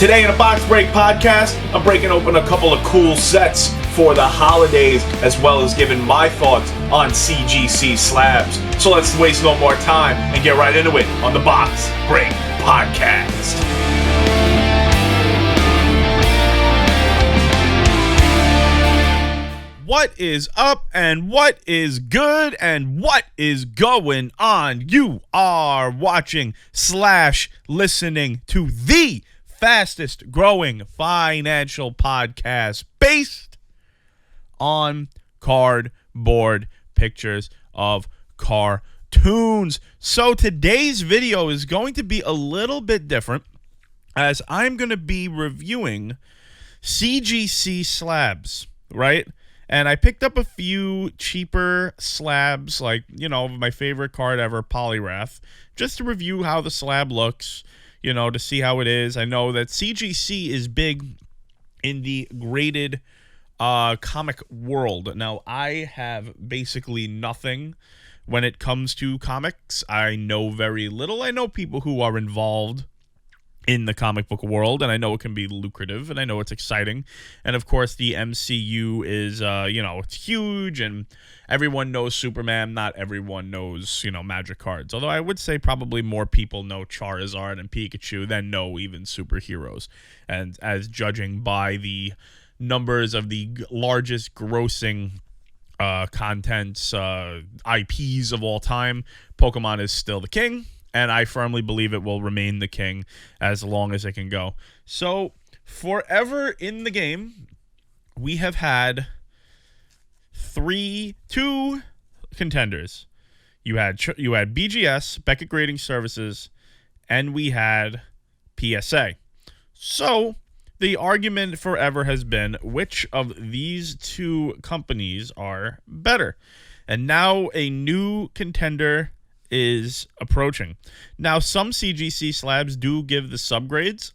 Today in a Box Break podcast, I'm breaking open a couple of cool sets for the holidays, as well as giving my thoughts on CGC Slabs. So let's waste no more time and get right into it on the Box Break podcast. What is up and what is good and what is going on? You are watching / listening to the fastest growing financial podcast based on cardboard pictures of cartoons. So today's video is going to be a little bit different, as I'm going to be reviewing CGC Slabs, right? And I picked up a few cheaper slabs, like, you know, my favorite card ever, Polyrath, just to review how the slab looks, you know, to see how it is. I know that CGC is big in the graded comic world. Now, I have basically nothing when it comes to comics. I know very little. I know people who are involved in the comic book world, and I know it can be lucrative, and I know it's exciting. And of course, the MCU is, you know, it's huge, and everyone knows Superman. Not everyone knows, you know, magic cards. Although I would say probably more people know Charizard and Pikachu than know even superheroes. And as judging by the numbers of the largest grossing contents, IPs of all time, Pokemon is still the king. And I firmly believe it will remain the king as long as it can go. So, forever in the game, we have had two contenders. You had BGS, Beckett Grading Services, and we had PSA. So, the argument forever has been which of these two companies are better. And now a new contender is approaching. Now, some CGC slabs do give the subgrades.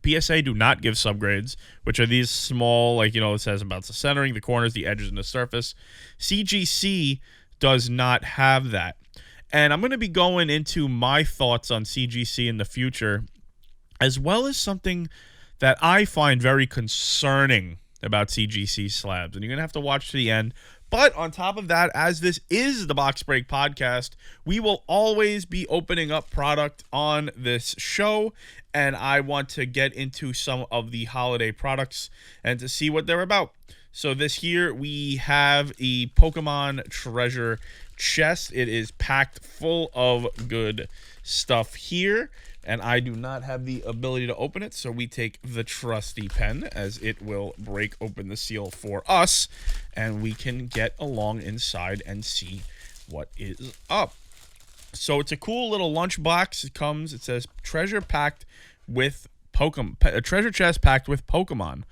PSA do not give subgrades, which are these small, like, you know, it says about the centering, the corners, the edges, and the surface. CGC does not have that. And I'm going to be going into my thoughts on CGC in the future, as well as something that I find very concerning about CGC slabs. And you're going to have to watch to the end. But on top of that, as this is the Box Break podcast, we will always be opening up product on this show, and I want to get into some of the holiday products and to see what they're about. So this here, we have a Pokemon treasure chest. It is packed full of good stuff here, and I do not have the ability to open it, so we take the trusty pen, as it will break open the seal for us, and we can get along inside and see what is up. So it's a cool little lunch box. It says treasure packed with Pokemon, a treasure chest packed with Pokemon,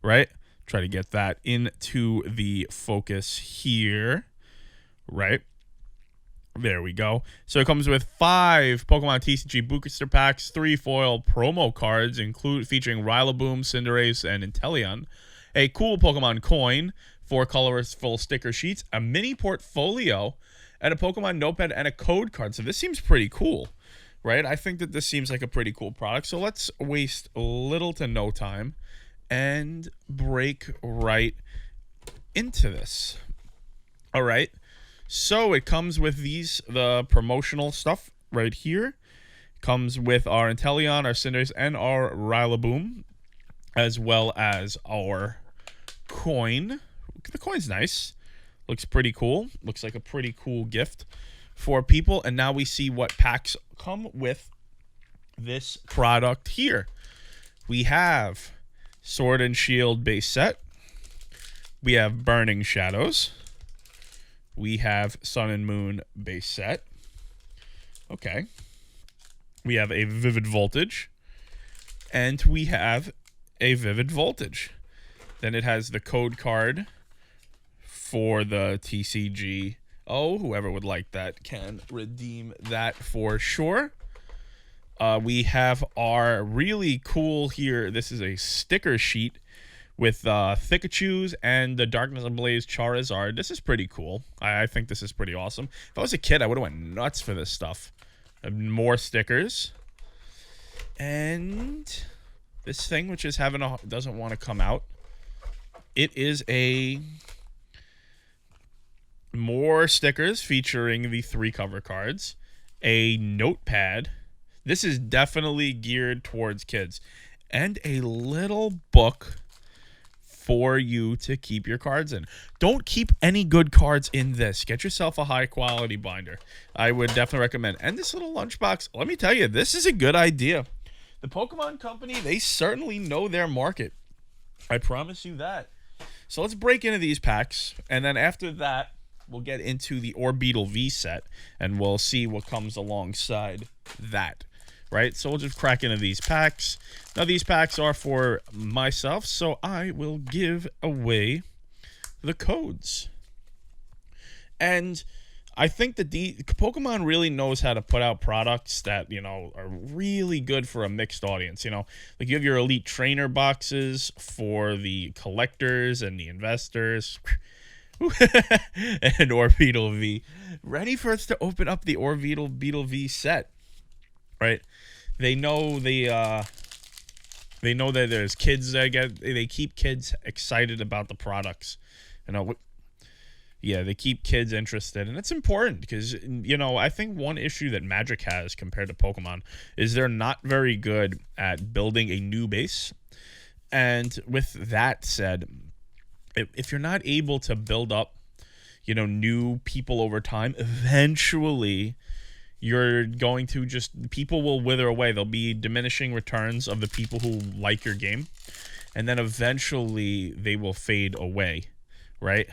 right? Try to get that into the focus here, right? There we go. So it comes with 5 Pokemon TCG booster packs, 3 foil promo cards, featuring Rillaboom, Cinderace, and Inteleon, a cool Pokemon coin, 4 colorful sticker sheets, a mini portfolio, and a Pokemon notepad and a code card. So this seems pretty cool, right? I think that this seems like a pretty cool product. So let's waste little to no time and break right into this. All right. So it comes with the promotional stuff right here. Comes with our Inteleon, our Cinderace, and our Rillaboom, as well as our coin. The coin's nice. Looks pretty cool. Looks like a pretty cool gift for people. And now we see what packs come with this product here. We have Sword and Shield base set. We have Burning Shadows. We have Sun and Moon base set. Okay. We have a Vivid Voltage. And we have a Vivid Voltage. Then it has the code card for the TCG. Oh, whoever would like that can redeem that for sure. We have our really cool here. This is a sticker sheet with Pikachu's and the Darkness Ablaze Charizard. This is pretty cool. I think this is pretty awesome. If I was a kid, I would have went nuts for this stuff. More stickers. And this thing, which is doesn't want to come out. It is a more stickers featuring the 3 cover cards, a notepad. This is definitely geared towards kids, and a little book for you to keep your cards in. Don't keep any good cards in this. Get yourself a high quality binder. I would definitely recommend. And this little lunchbox, let me tell you, this is a good idea. The Pokemon Company, they certainly know their market. I promise you that. So let's break into these packs, and then after that, we'll get into the Orbeetle V set, and we'll see what comes alongside that. Right, so we'll just crack into these packs. Now, these packs are for myself, so I will give away the codes. And I think that the Pokemon really knows how to put out products that, you know, are really good for a mixed audience. You know, like you have your Elite Trainer boxes for the collectors and the investors. And Orbeetle V. Ready for us to open up the Orbeetle V set. Right, they know that there's kids that they keep kids excited about the products, you know. Yeah, they keep kids interested, and it's important because, you know, I think one issue that Magic has compared to Pokemon is they're not very good at building a new base. And with that said, if you're not able to build up, you know, new people over time, eventually you're going to people will wither away. There'll be diminishing returns of the people who like your game, and then eventually they will fade away, right?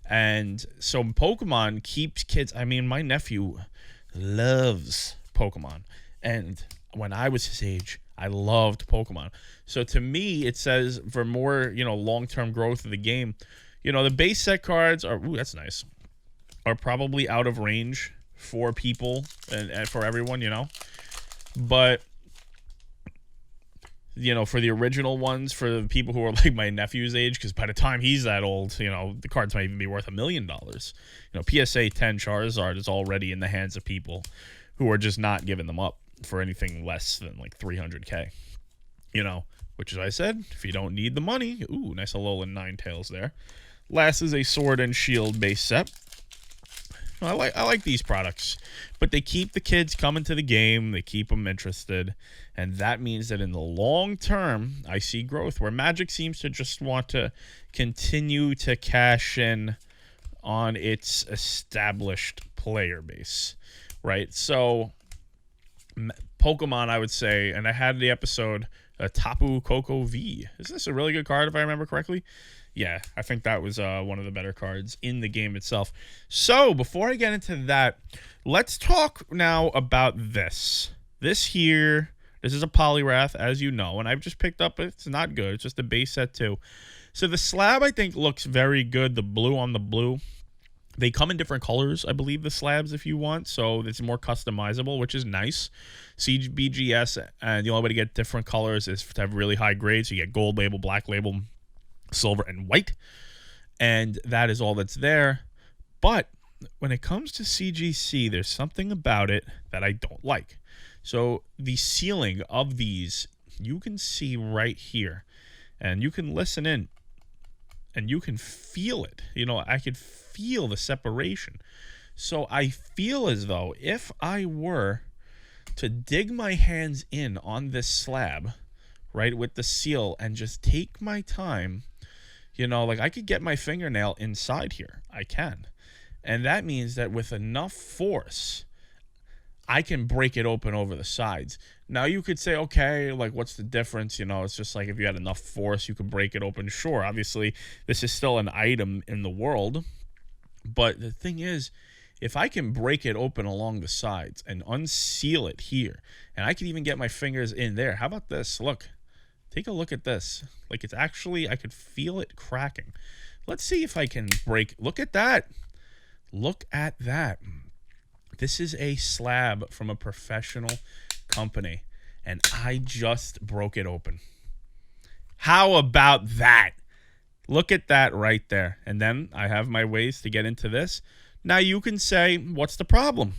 And so Pokemon keeps kids. I mean, my nephew loves Pokemon, and when I was his age, I loved Pokemon. So to me, it says for more, you know, long-term growth of the game, you know, the base set cards are, ooh, that's nice, are probably out of range for people and for everyone, you know. But, you know, for the original ones, for the people who are like my nephew's age, because by the time he's that old, you know, the cards might even be worth $1 million. You know, PSA 10 Charizard is already in the hands of people who are just not giving them up for anything less than like 300K. You know, which, as I said, if you don't need the money, ooh, nice Alolan Ninetales there. Last is a Sword and Shield base set. I like these products, but they keep the kids coming to the game. They keep them interested, and that means that in the long term, I see growth where Magic seems to just want to continue to cash in on its established player base, right? So Pokemon, I would say, and I had the episode Tapu Koko V. Is this a really good card if I remember correctly? Yeah, I think that was one of the better cards in the game itself. So, before I get into that, let's talk now about this. This here, this is a Poliwrath, as you know, and I've just picked up, it's not good, it's just a base set too. So the slab, I think, looks very good, the blue on the blue. They come in different colors, I believe, the slabs, if you want, so it's more customizable, which is nice. BGS, and the only way to get different colors is to have really high grades, so you get gold label, black label, silver, and white, and that is all that's there. But when it comes to CGC, there's something about it that I don't like. So the sealing of these, you can see right here, and you can listen in, and you can feel it. You know, I could feel the separation. So I feel as though if I were to dig my hands in on this slab, right, with the seal, and just take my time, you know, like I could get my fingernail inside here. I can. And that means that with enough force, I can break it open over the sides. Now, you could say, okay, like, what's the difference? You know, it's just like if you had enough force, you could break it open. Sure, obviously, this is still an item in the world. But the thing is, if I can break it open along the sides and unseal it here, and I can even get my fingers in there. How about this? Look. Take a look at this. Like, it's actually, I could feel it cracking. Let's see if I can break. Look at that. Look at that. This is a slab from a professional company, and I just broke it open. How about that? Look at that right there. And then I have my ways to get into this. Now, you can say, what's the problem?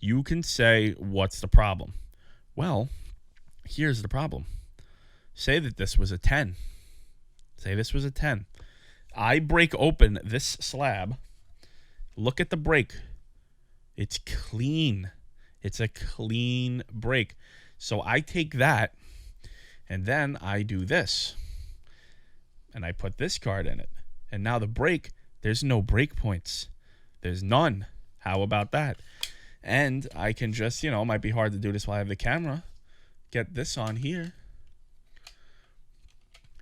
You can say, what's the problem? Well, here's the problem. say that this was a 10. Say this was a 10. I break open this slab. Look at the break. It's clean. It's a clean break. So I take that, and then I do this. And I put this card in it. And now the break, there's no break points. There's none. How about that? And I can just, it might be hard to do this while I have the camera. Get this on here.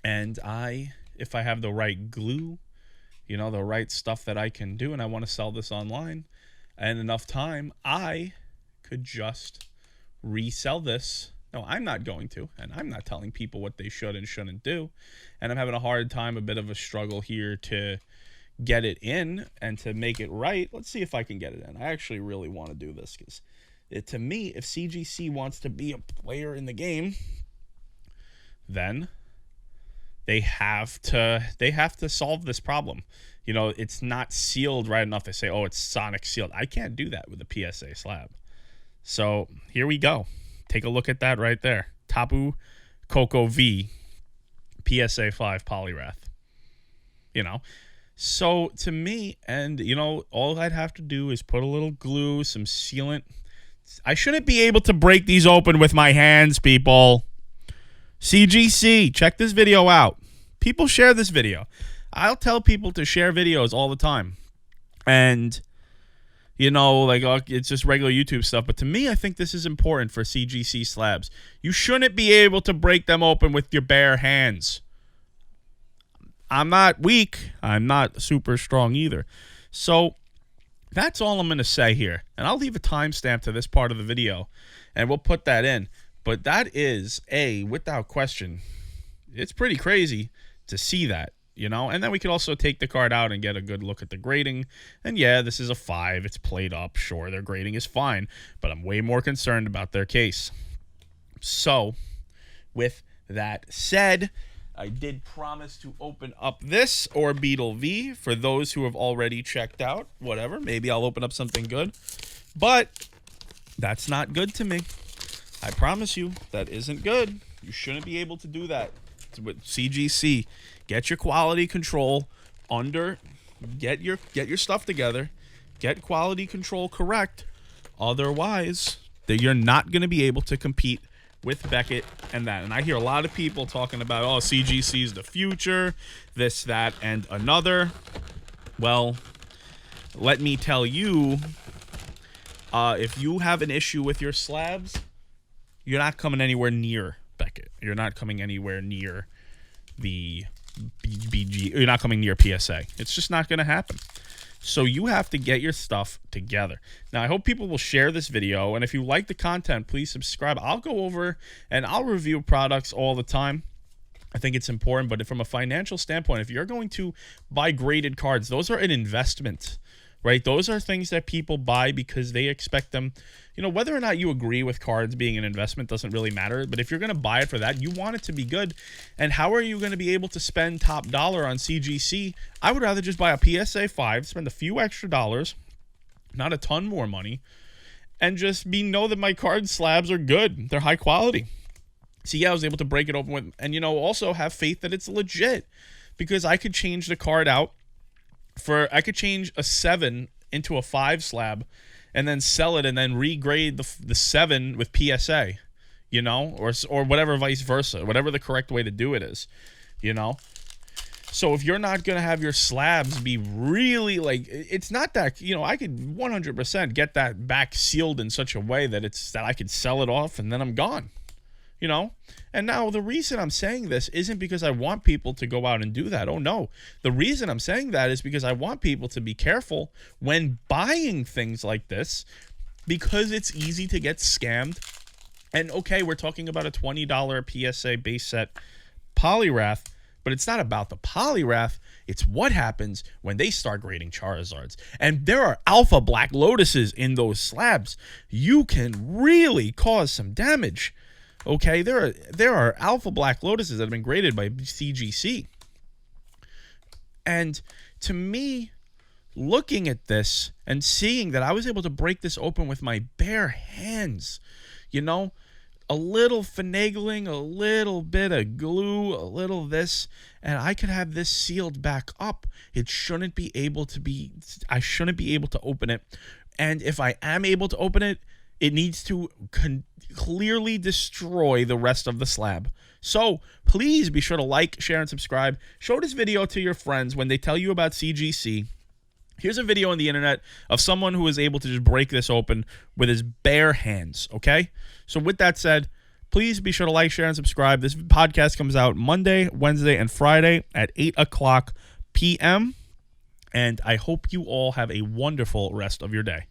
And if I have the right glue, the right stuff that I can do, and I want to sell this online, and enough time, I could just resell this. No, I'm not going to, and I'm not telling people what they should and shouldn't do. And I'm having a hard time, a bit of a struggle here to get it in and to make it right. Let's see if I can get it in. I actually really want to do this because to me, if CGC wants to be a player in the game, then they have to solve this problem. It's not sealed right enough. They say, oh, it's Sonic sealed. I can't do that with a PSA slab. So here we go. Take a look at that right there. Tapu Koko V PSA 5 Polyrath. So to me, and all I'd have to do is put a little glue, some sealant. I shouldn't be able to break these open with my hands, people. CGC, check this video out. People share this video. I'll tell people to share videos all the time. And, it's just regular YouTube stuff. But to me, I think this is important for CGC slabs. You shouldn't be able to break them open with your bare hands. I'm not weak. I'm not super strong either. So that's all I'm going to say here. And I'll leave a timestamp to this part of the video, and we'll put that in. But that is, without question, it's pretty crazy to see that, And then we could also take the card out and get a good look at the grading. And yeah, this is a 5. It's played up. Sure, their grading is fine. But I'm way more concerned about their case. So, with that said, I did promise to open up this Orbital V for those who have already checked out. Whatever. Maybe I'll open up something good. But that's not good to me. I promise you, that isn't good. You shouldn't be able to do that. With CGC, get your quality control get your stuff together, get quality control correct. Otherwise, you're not going to be able to compete with Beckett and that. And I hear a lot of people talking about, oh, CGC is the future, this, that, and another. Well, let me tell you, if you have an issue with your slabs, you're not coming anywhere near Beckett. You're not coming anywhere near the BG. You're not coming near PSA. It's just not going to happen. So you have to get your stuff together. Now, I hope people will share this video. And if you like the content, please subscribe. I'll go over and I'll review products all the time. I think it's important. But from a financial standpoint, if you're going to buy graded cards, those are an investment, right? Those are things that people buy because they expect them. Whether or not you agree with cards being an investment doesn't really matter. But if you're going to buy it for that, you want it to be good. And how are you going to be able to spend top dollar on CGC? I would rather just buy a PSA 5, spend a few extra dollars, not a ton more money, and just know that my card slabs are good. They're high quality. So yeah, I was able to break it open with, and also have faith that it's legit, because I could change the card out I could change a 7 into a 5 slab and then sell it and then regrade the 7 with PSA, or whatever, vice versa, whatever the correct way to do it is, So if you're not going to have your slabs be really it's not that, I could 100% get that back sealed in such a way that I could sell it off and then I'm gone. And now the reason I'm saying this isn't because I want people to go out and do that. Oh, no. The reason I'm saying that is because I want people to be careful when buying things like this, because it's easy to get scammed. And, okay, we're talking about a $20 PSA base set Polyrath, but it's not about the Polyrath. It's what happens when they start grading Charizards. And there are Alpha Black Lotuses in those slabs. You can really cause some damage. Okay, there are Alpha Black Lotuses that have been graded by CGC. And to me, looking at this and seeing that I was able to break this open with my bare hands, a little finagling, a little bit of glue, a little this, and I could have this sealed back up. I shouldn't be able to open it. And if I am able to open it, it needs to clearly destroy the rest of the slab. So please be sure to like, share, and subscribe. Show this video to your friends when they tell you about CGC. Here's a video on the internet of someone who was able to just break this open with his bare hands, okay? So with that said, please be sure to like, share, and subscribe. This podcast comes out Monday, Wednesday, and Friday at 8 o'clock p.m., and I hope you all have a wonderful rest of your day.